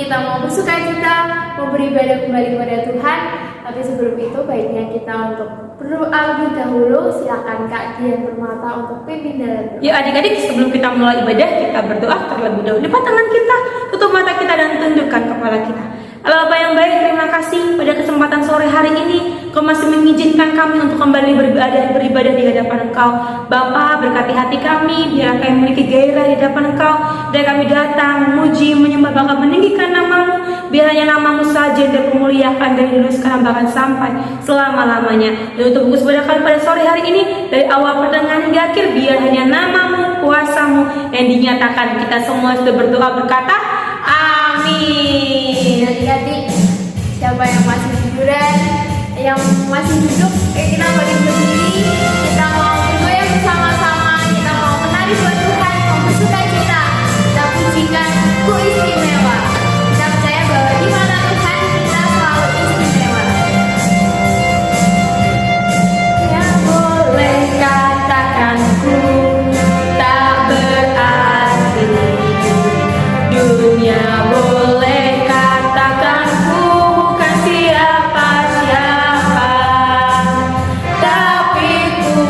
kita mau bersukacita, mau beribadah kembali kepada Tuhan. Tapi sebelum itu baiknya kita untuk berdoa lebih dahulu. Silakan Kak Dian Permata untuk pimpin dalam doa. Yuk adik-adik, sebelum kita mulai ibadah, kita berdoa terlebih dahulu. Lipat tangan kita, tutup mata kita dan tundukkan kepala kita. Allah Bapa yang baik, terima kasih pada kesempatan sore hari ini Kau masih mengizinkan kami untuk kembali beribadah di hadapan Engkau. Bapa, berkati hati kami, biar kami memiliki gairah di hadapan Engkau, dan kami datang memuji, menyembah, bahkan meninggikan nama-Mu. Biar hanya nama-Mu saja yang dipermuliakan dari dulu sekarang bahkan sampai selama-lamanya. Dan untuk fokus pada sore hari ini, dari awal pertengahan hingga akhir, biar hanya nama-Mu, kuasa-Mu yang dinyatakan. Kita semua sudah berdoa berkata, amin. Adik-adik, siapa yang masih tiduran, yang masih duduk, kita balik berdiri. Kita mau bergoyang bersama-sama, kita mau menari buat Tuhan, mau bersukacita, kita pujikan Ku Istimewa. Kita percaya bahwa di mana Tuhan kita selalu istimewa. Ya boleh katakan ku tak berarti, dunia boleh katakan ku bukan siapa-siapa, tapi ku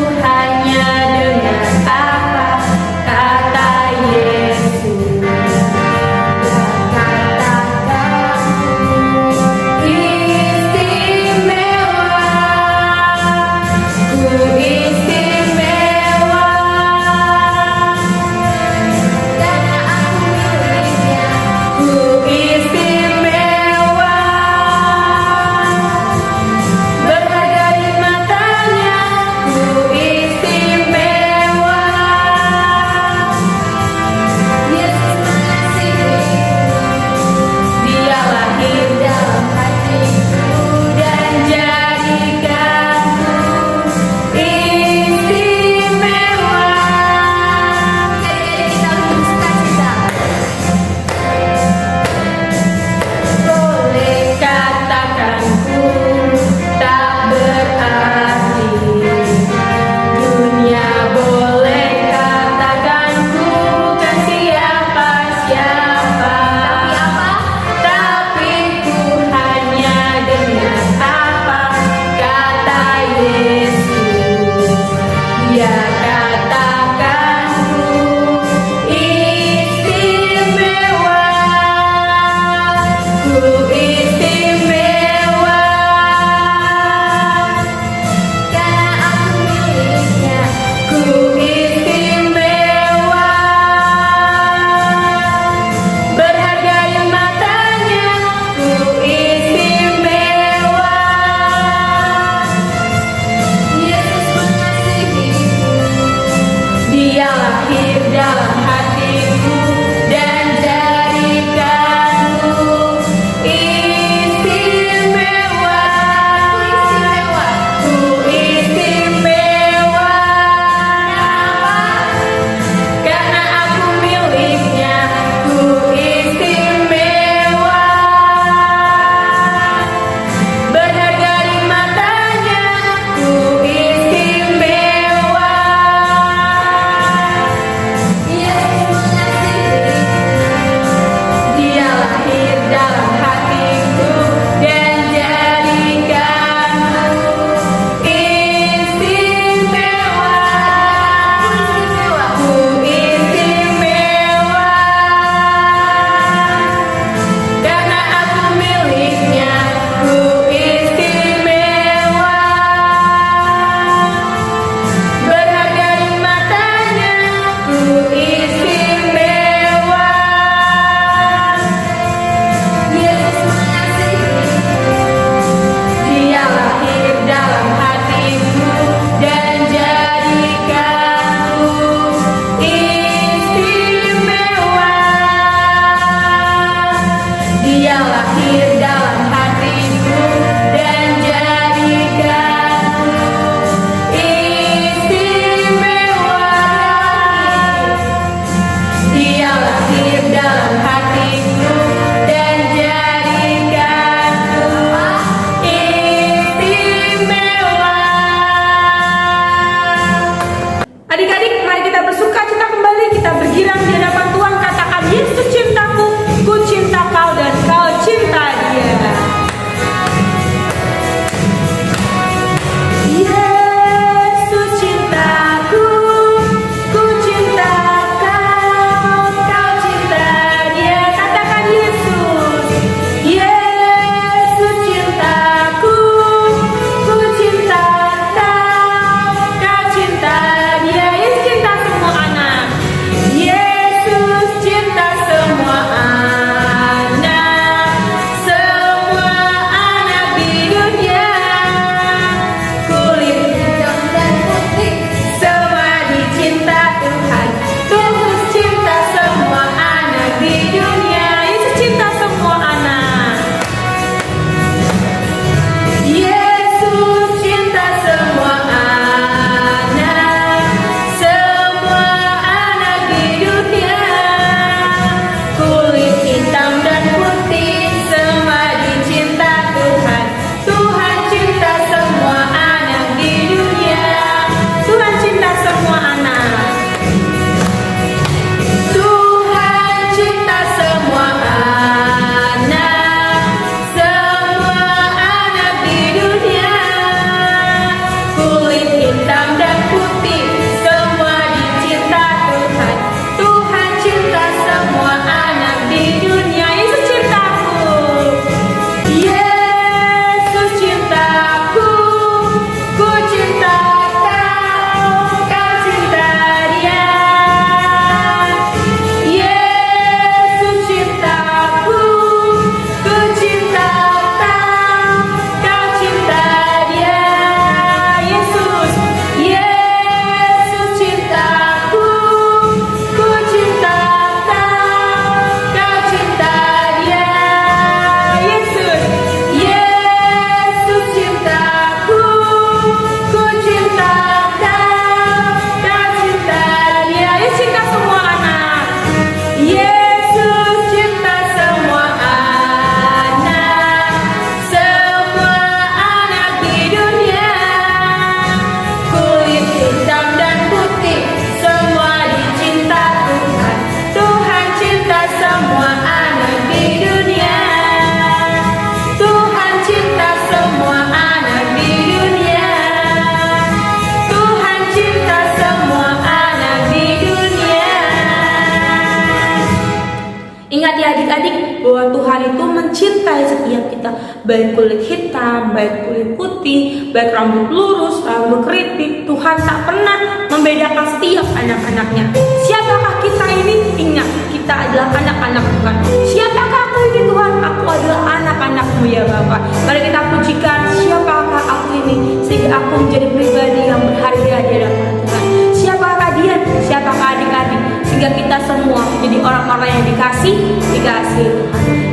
bahwa Tuhan itu mencintai setiap kita, baik kulit hitam, baik kulit putih, baik rambut lurus, rambut keriting. Tuhan tak pernah membedakan setiap anak-anaknya. Siapakah kita ini? Ingat, kita adalah anak-anak Tuhan. Siapakah aku ini Tuhan? Aku adalah anak-anak-Mu ya Bapa. Mari kita pujikan siapakah aku ini, sehingga aku menjadi pribadi yang berharga di hadapan Tuhan. Siapakah dia? Siapakah adik-adik? Sehingga kita semua menjadi orang-orang yang dikasih Tuhan.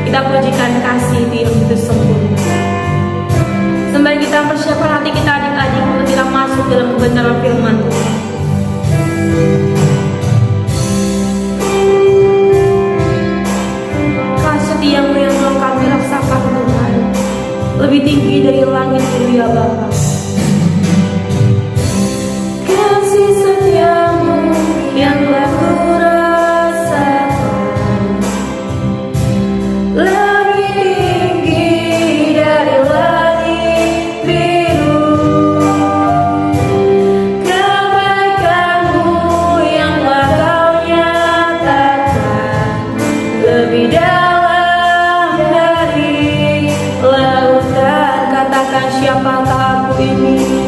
Kita pujikan kasih Dia yang begitu sempurna. Sembari kita persiapkan hati kita adik-adik untuk kita masuk dalam kebenaran firman Tuhan. Kasih setiamu yang telah kami rasakan Tuhan, lebih tinggi dari langit itu ya Bapa. Kasih setiamu yang telah kurasakan, lebih tinggi dari langit biru. Kebaikanmu yang telah kau nyatakan, lebih dalam dari lautan. Katakan siapakah aku ini?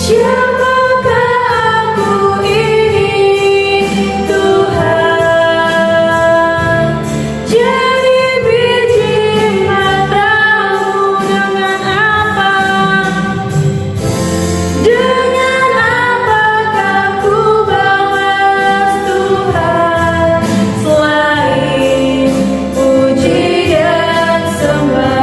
Siapakah aku ini Tuhan? Jadi biji matamu dengan apa? Dengan apakah ku balas Tuhan, selain puji dan sembah?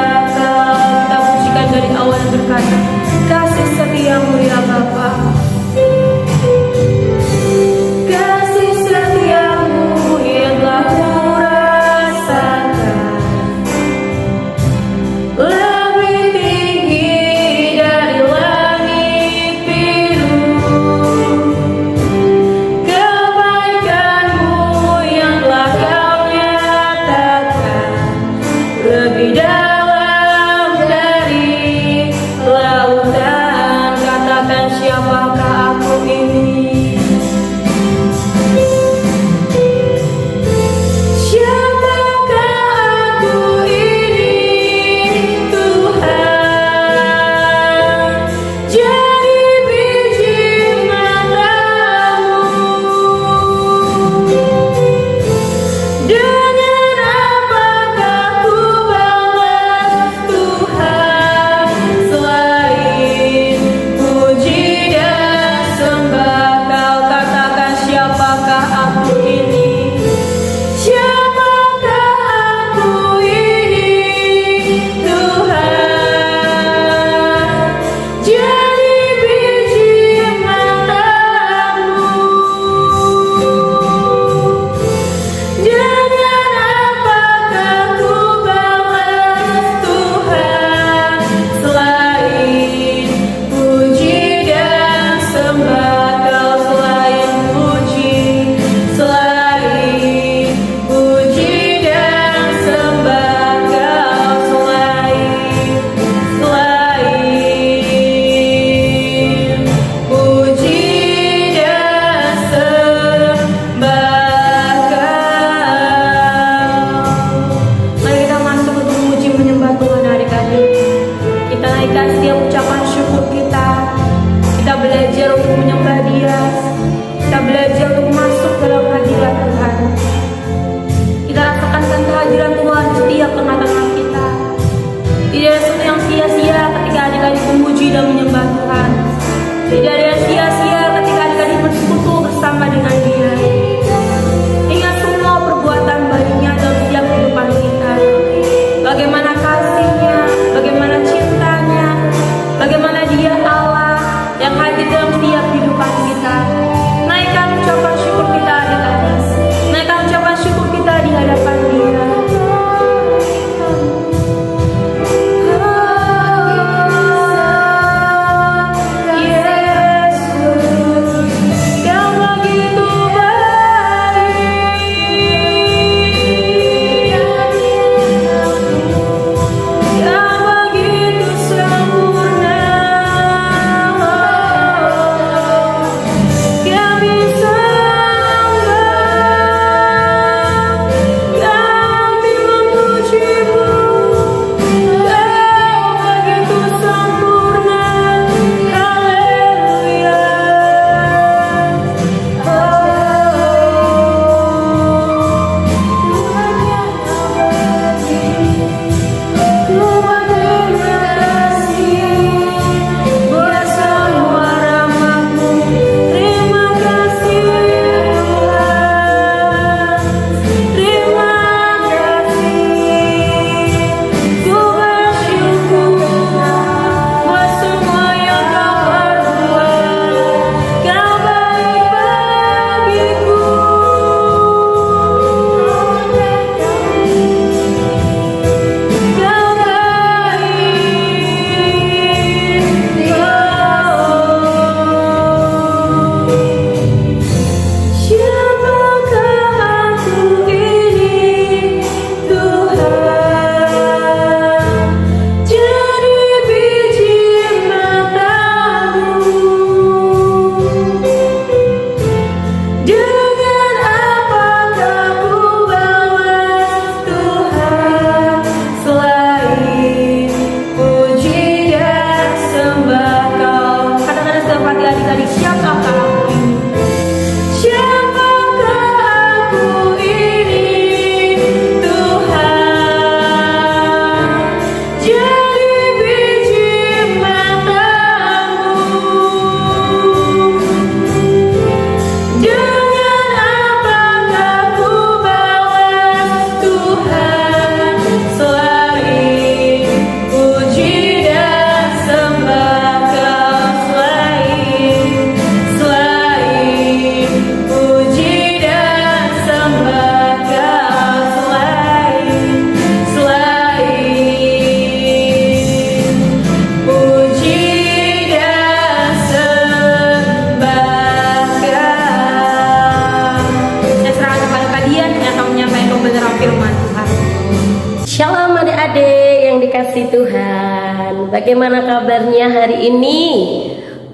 Shalom adik-adik yang dikasih Tuhan. Bagaimana kabarnya hari ini?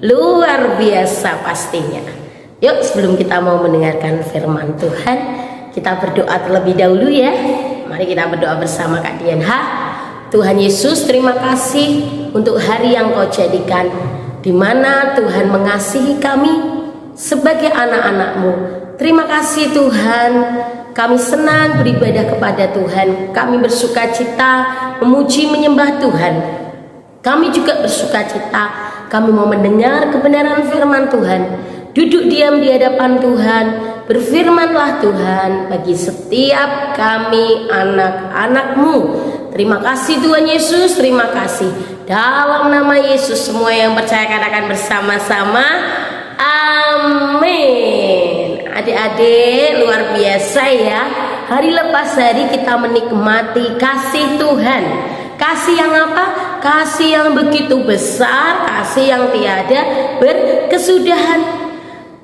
Luar biasa pastinya. Yuk sebelum kita mau mendengarkan firman Tuhan, kita berdoa terlebih dahulu ya. Mari kita berdoa bersama Kak Dian Ha. Tuhan Yesus, terima kasih untuk hari yang Kau jadikan, di mana Tuhan mengasihi kami sebagai anak-anak-Mu. Terima kasih Tuhan, kami senang beribadah kepada Tuhan. Kami bersuka cita memuji menyembah Tuhan. Kami juga bersuka cita, kami mau mendengar kebenaran firman Tuhan. Duduk diam di hadapan Tuhan, berfirmanlah Tuhan bagi setiap kami anak-anak-Mu. Terima kasih Tuhan Yesus, terima kasih. Dalam nama Yesus semua yang percaya katakan bersama-sama, amin. Adik-adik luar biasa ya. Hari lepas hari kita menikmati kasih Tuhan. Kasih yang apa? Kasih yang begitu besar, kasih yang tiada berkesudahan.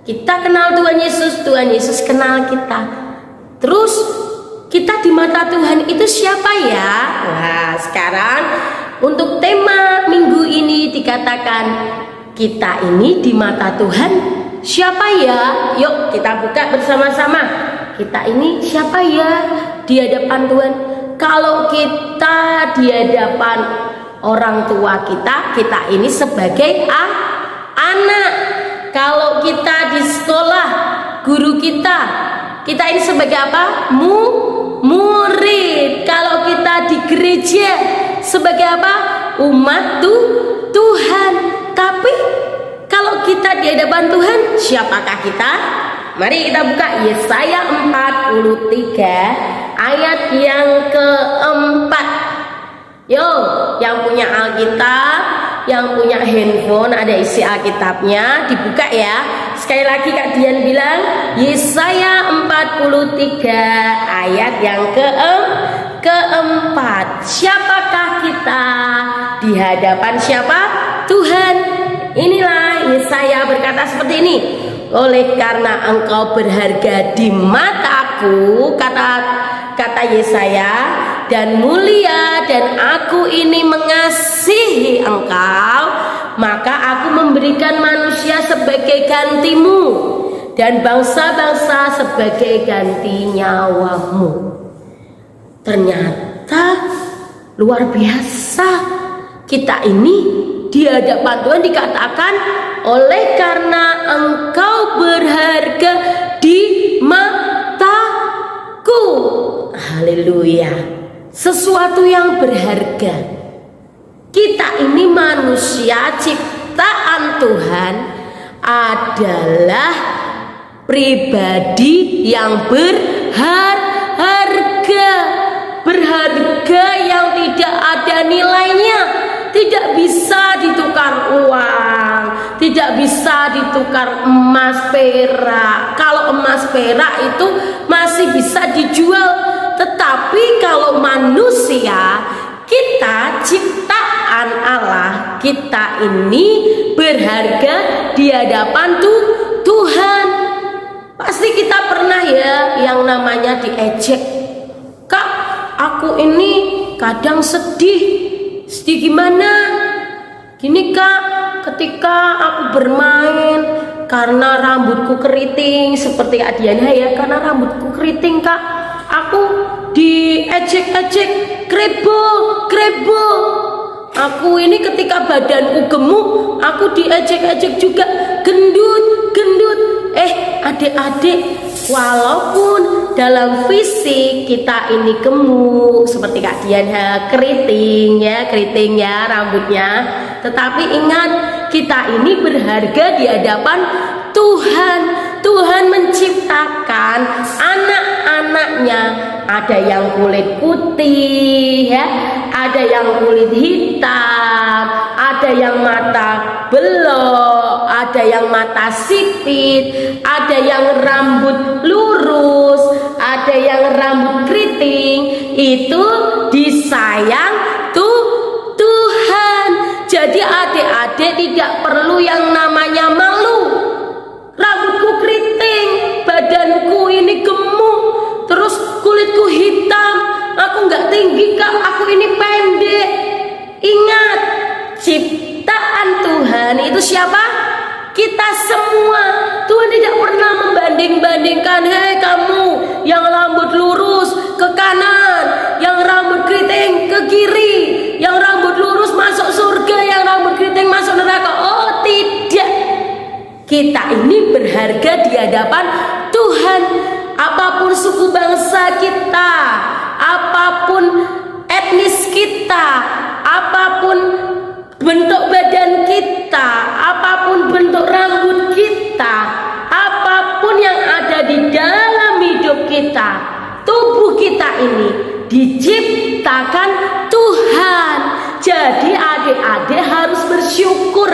Kita kenal Tuhan Yesus, Tuhan Yesus kenal kita. Terus kita di mata Tuhan itu siapa ya? Nah sekarang untuk tema minggu ini dikatakan kita ini di mata Tuhan siapa ya? Yuk kita buka bersama-sama. Kita ini siapa ya di hadapan Tuhan? Kalau kita di hadapan orang tua kita, kita ini sebagai anak. Kalau kita di sekolah, guru kita ini sebagai apa? Murid. Kalau kita di gereja, sebagai apa? Umat Tuhan. Tapi kalau kita di hadapan Tuhan, siapakah kita? Mari kita buka Yesaya 43 ayat yang keempat. Yo, yang punya Alkitab, yang punya handphone ada isi Alkitabnya, dibuka ya. Sekali lagi Kak Dian bilang Yesaya 43 ayat yang keempat. Siapakah kita di hadapan siapa? Tuhan. Inilah Yesaya berkata seperti ini. Oleh karena engkau berharga di mataku, kata Yesaya, dan mulia, dan aku ini mengasihi engkau, maka aku memberikan manusia sebagai gantimu dan bangsa-bangsa sebagai ganti nyawamu. Ternyata luar biasa, kita ini di hadapan Tuhan dikatakan oleh karena engkau berharga di mataku. Haleluya. Sesuatu yang berharga. Kita ini manusia ciptaan Tuhan adalah pribadi yang berharga yang tidak ada nilainya, tidak bisa ditukar uang, tidak bisa ditukar emas perak. Kalau emas perak itu masih bisa dijual. Tetapi kalau manusia, kita ciptaan Allah, kita ini berharga di hadapan Tuhan. Pasti kita pernah ya yang namanya diejek. Kak, aku ini kadang sedih gimana? Gini Kak, ketika aku bermain karena rambutku keriting, seperti Adiana ya, karena rambutku keriting Kak, aku diejek-ejek, krebo. Aku ini ketika badanku gemuk, aku diejek-ejek juga, gendut. Adik-adik, walaupun dalam fisik kita ini gemuk seperti Kak Dian keriting ya rambutnya, tetapi ingat kita ini berharga di hadapan Tuhan. Tuhan menciptakan anak-anaknya, ada yang kulit putih ya, ada yang kulit hitam, ada yang mata belok, ada yang mata sipit, ada yang rambut lurus, ada yang rambut keriting. Itu disayang Tuhan. Jadi adik-adik tidak perlu yang namanya malu. Rambutku keriting, badanku ini gemuk, terus kulitku hitam, aku nggak tinggi Kak, dibandingkan, hei kamu yang rambut lurus ke kanan, yang rambut keriting ke kiri, yang rambut lurus masuk surga, yang rambut keriting masuk neraka. Oh tidak, kita ini berharga di hadapan Tuhan. Apapun suku bangsa kita, apapun etnis kita, apapun bentuk badan kita, apapun bentuk rambut kita, apapun yang ada di dalam hidup kita, tubuh kita ini diciptakan Tuhan. Jadi adik-adik harus bersyukur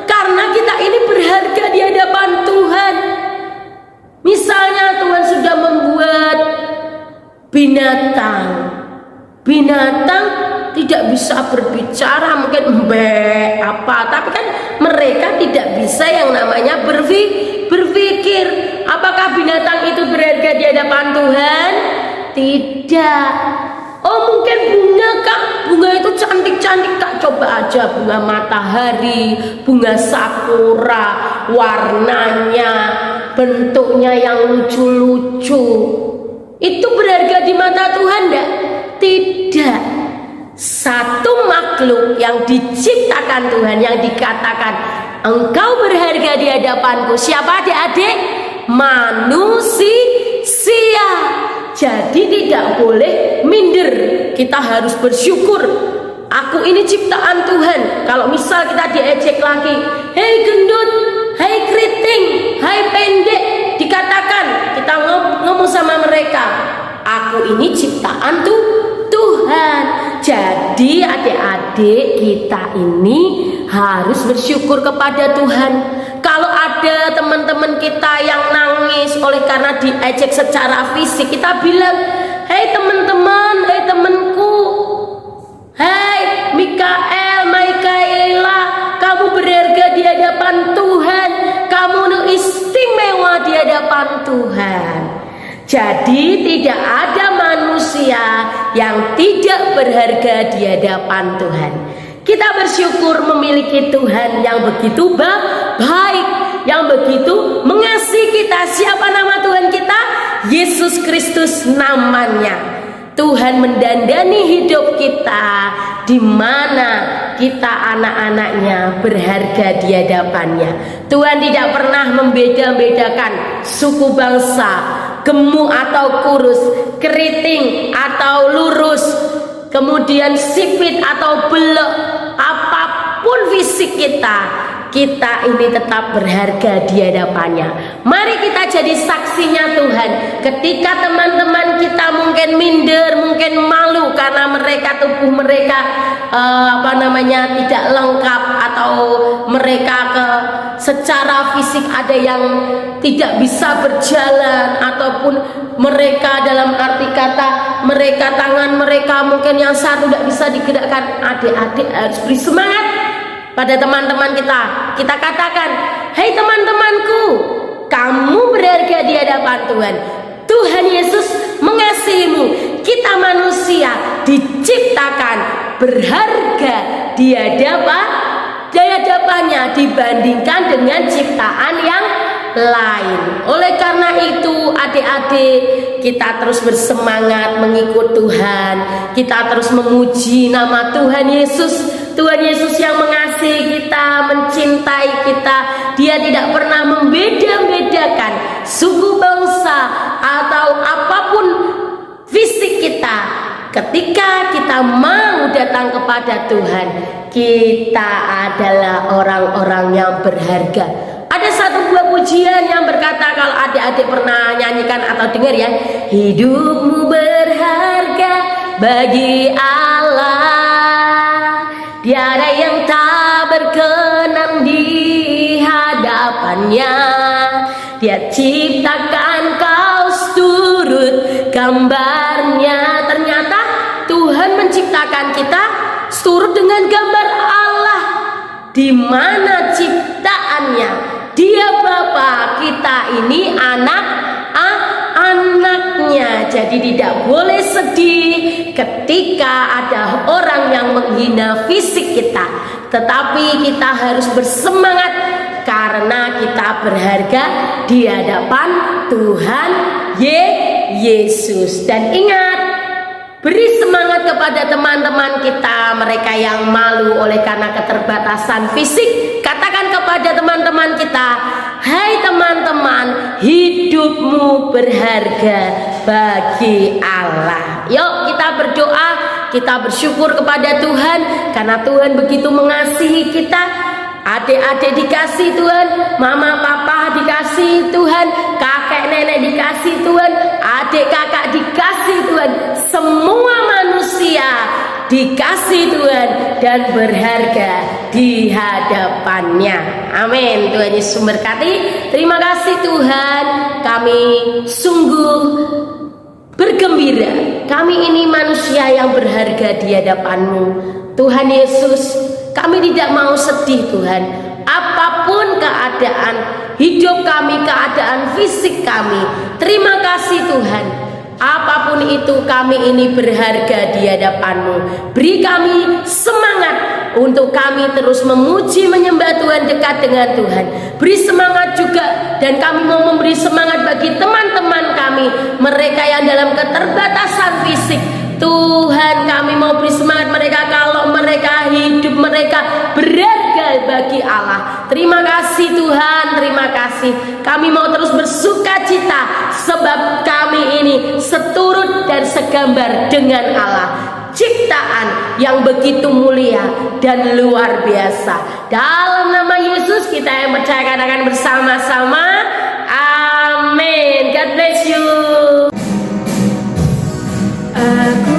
karena kita ini berharga di hadapan Tuhan. Misalnya Tuhan sudah membuat binatang tidak bisa berbicara, mungkin tapi kan mereka tidak bisa yang namanya berpikir. Apakah binatang itu berharga di hadapan Tuhan? Tidak. Oh mungkin bunga kak, bunga itu cantik-cantik kak, coba aja bunga matahari, bunga sakura, warnanya, bentuknya yang lucu-lucu, itu berharga di mata Tuhan enggak? Tidak. Satu makhluk yang diciptakan Tuhan, yang dikatakan engkau berharga di hadapanku, siapa adik-adik? Manusia. Jadi tidak boleh minder, kita harus bersyukur. Aku ini ciptaan Tuhan. Kalau misal kita diejek lagi, hei gendut, hei keriting, hei pendek, dikatakan, kita ngomong sama mereka, aku ini ciptaan Tuhan. Jadi adik-adik kita ini harus bersyukur kepada Tuhan. Kalau ada teman-teman kita yang nangis oleh karena diejek secara fisik, kita bilang, hei teman-teman, hei temanku, hei Mikaela, kamu berharga di hadapan Tuhan, kamu istimewa di hadapan Tuhan. Jadi tidak ada manusia yang tidak berharga di hadapan Tuhan. Kita bersyukur memiliki Tuhan yang begitu baik, yang begitu mengasihi kita. Siapa nama Tuhan kita? Yesus Kristus namanya. Tuhan mendandani hidup kita, di mana kita anak-anaknya berharga di hadapannya. Tuhan tidak pernah membeda-bedakan suku bangsa, gemuk atau kurus, keriting atau lurus, kemudian sipit atau belok, apapun fisik kita ini tetap berharga di hadapannya. Mari kita jadi saksinya Tuhan. Ketika teman-teman kita mungkin minder, mungkin malu karena tubuh mereka tidak lengkap, atau mereka secara fisik ada yang tidak bisa berjalan, ataupun mereka dalam arti kata mereka tangan mereka mungkin yang satu tidak bisa digerakkan. Adik-adik harus beri semangat pada teman-teman kita. Kita katakan, hei teman-temanku, kamu berharga di hadapan Tuhan. Tuhan Yesus mengasihimu. Kita manusia diciptakan berharga di hadapannya dibandingkan dengan ciptaan yang lain. Oleh karena itu adik-adik, kita terus bersemangat mengikut Tuhan. Kita terus memuji nama Tuhan Yesus. Tuhan Yesus yang mengasihi kita, mencintai kita. Dia tidak pernah membeda-bedakan suku bangsa atau apapun fisik kita. Ketika kita mau datang kepada Tuhan, kita adalah orang-orang yang berharga. Ada satu buah pujian yang berkata, kalau adik-adik pernah nyanyikan atau dengar ya, hidupmu berharga bagi Allah, tiada yang tak berkenan di hadapannya. Dia ciptakan kau seturut gambarnya. Ternyata Tuhan menciptakan kita seturut dengan gambar Allah, di mana ciptaannya Dia Bapa, kita ini anaknya. Jadi tidak boleh sedih ketika ada orang yang menghina fisik kita, tetapi kita harus bersemangat karena kita berharga di hadapan Tuhan Yesus. Dan ingat, beri semangat kepada teman-teman kita, mereka yang malu oleh karena keterbatasan fisik. Katakan kepada teman-teman kita, hai teman-teman, hidupmu berharga bagi Allah. Yuk kita berdoa, kita bersyukur kepada Tuhan karena Tuhan begitu mengasihi kita. Adik-adik dikasih Tuhan, mama papa dikasih Tuhan, kakek nenek dikasih Tuhan, adik kakak dikasih Tuhan, semua manusia dikasih Tuhan dan berharga di hadapannya. Amin. Tuhan Yesus memberkati. Terima kasih Tuhan, kami sungguh bergembira. Kami ini manusia yang berharga di hadapan-Mu. Tuhan Yesus, kami tidak mau sedih Tuhan. Apapun keadaan hidup kami, keadaan fisik kami, terima kasih Tuhan. Apapun itu kami ini berharga di hadapan-Mu. Beri kami semangat untuk kami terus memuji menyembah Tuhan, dekat dengan Tuhan. Beri semangat juga, dan kami mau memberi semangat bagi teman-teman kami, mereka yang dalam keterbatasan fisik. Tuhan, kami mau beri semangat mereka kalau mereka hidup mereka berharga bagi Allah. Terima kasih Tuhan, terima kasih. Kami mau terus bersuka cita sebab kami ini seturut dan segambar dengan Allah, ciptaan yang begitu mulia dan luar biasa. Dalam nama Yesus kita yang percaya katakan bersama-sama, amin. God bless you. Aku